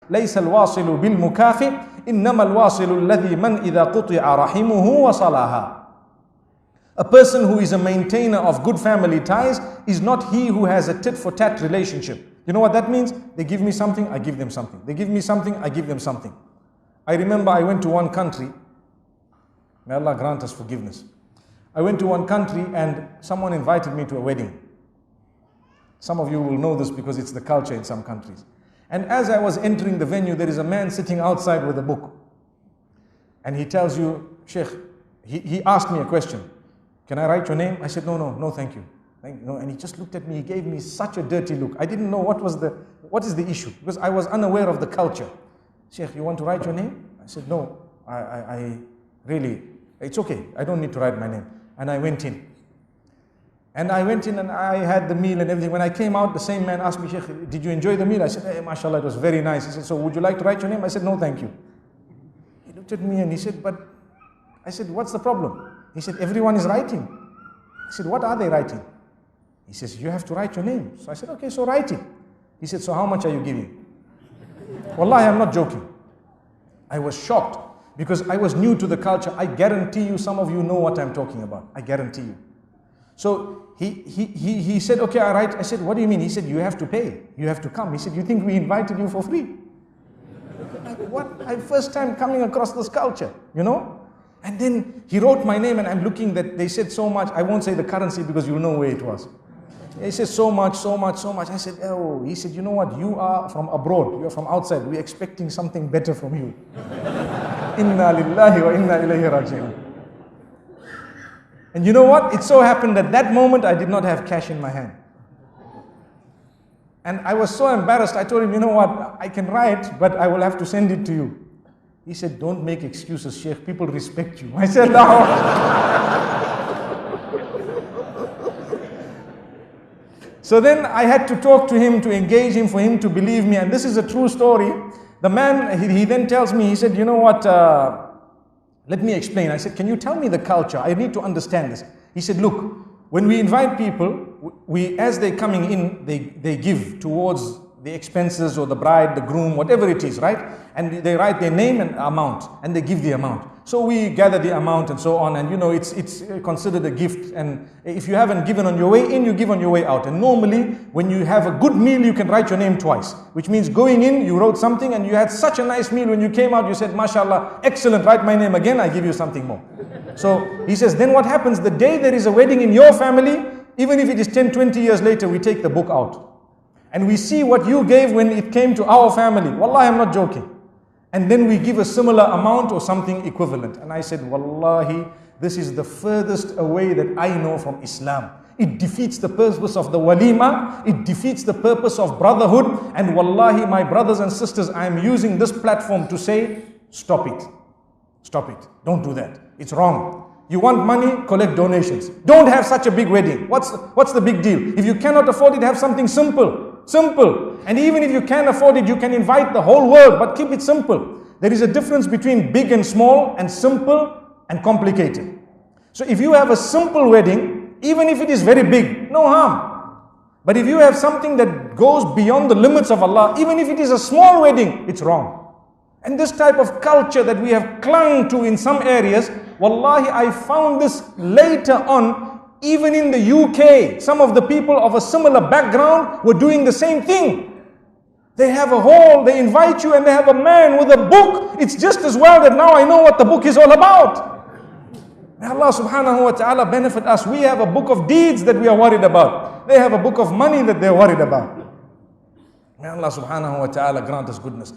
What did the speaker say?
ليس الواصل بالمكافئ إنما الواصل الذي من إذا قطع رحمه وصلها. A person who is a maintainer of good family ties is not he who has a tit-for-tat relationship. You know what that means? They give me something, I give them something. They give me something, I give them something. I remember I went to one country. May Allah grant us forgiveness. I went to one country and someone invited me to a wedding. Some of you will know this because it's the culture in some countries. And as I was entering the venue, there is a man sitting outside with a book. And he tells you, Sheikh, he asked me a question. Can I write your name? I said, no, thank you. No. And he just looked at me, he gave me such a dirty look. I didn't know what is the issue, because I was unaware of the culture. Sheikh, you want to write your name? I said, no, I really, it's okay, I don't need to write my name. And I went in. And I went in and I had the meal and everything. When I came out, the same man asked me, Sheikh, did you enjoy the meal? I said, hey, mashallah, it was very nice. He said, so would you like to write your name? I said, no, thank you. He looked at me and he said, but, I said, what's the problem? He said, everyone is writing. I said, what are they writing? He says, you have to write your name. So I said, okay, so write it. He said, so how much are you giving? Wallahi, I'm not joking. I was shocked because I was new to the culture. I guarantee you, some of you know what I'm talking about. I guarantee you. So he said, okay, all right. I said, what do you mean? He said, you have to pay. You have to come. He said, you think we invited you for free? Like, what? I'm first time coming across this culture, you know? And then he wrote my name and I'm looking that they said so much. I won't say the currency because you know where it was. He said so much. I said, oh, he said, you know what? You are from abroad. You are from outside. We're expecting something better from you. Inna lillahi wa inna ilayhi raji'un. And you know what? It so happened that that moment I did not have cash in my hand. And I was so embarrassed. I told him, you know what? I can write, but I will have to send it to you. He said, don't make excuses, Sheikh. People respect you. I said, no. So then I had to talk to him, to engage him, for him to believe me. And this is a true story. The man, he then tells me, he said, you know what, let me explain. I said, can you tell me the culture? I need to understand this. He said, look, when we invite people, as they're coming in, they give towards the expenses or the bride, the groom, whatever it is, right? And they write their name and amount, and they give the amount. So we gather the amount and so on, and you know, it's considered a gift. And if you haven't given on your way in, you give on your way out. And normally, when you have a good meal, you can write your name twice, which means going in, you wrote something, and you had such a nice meal. When you came out, you said, mashallah, excellent, write my name again, I give you something more. So he says, then what happens? The day there is a wedding in your family, even if it is 10, 20 years later, we take the book out. And we see what you gave when it came to our family. Wallahi, I'm not joking. And then we give a similar amount or something equivalent. And I said, Wallahi, this is the furthest away that I know from Islam. It defeats the purpose of the walima. It defeats the purpose of brotherhood. And Wallahi, my brothers and sisters, I am using this platform to say, stop it. Stop it. Don't do that. It's wrong. You want money, collect donations. Don't have such a big wedding. What's the big deal? If you cannot afford it, have something simple. Simple. And even if you can afford it, you can invite the whole world, but keep it simple. There is a difference between big and small, and simple and complicated. So if you have a simple wedding, even if it is very big, no harm. But if you have something that goes beyond the limits of Allah, even if it is a small wedding, it's wrong. And this type of culture that we have clung to in some areas, wallahi, I found this later on. Even in the UK, some of the people of a similar background were doing the same thing. They have a hall, they invite you, and they have a man with a book. It's just as well that now I know what the book is all about. May Allah subhanahu wa ta'ala benefit us. We have a book of deeds that we are worried about. They have a book of money that they're worried about. May Allah subhanahu wa ta'ala grant us goodness.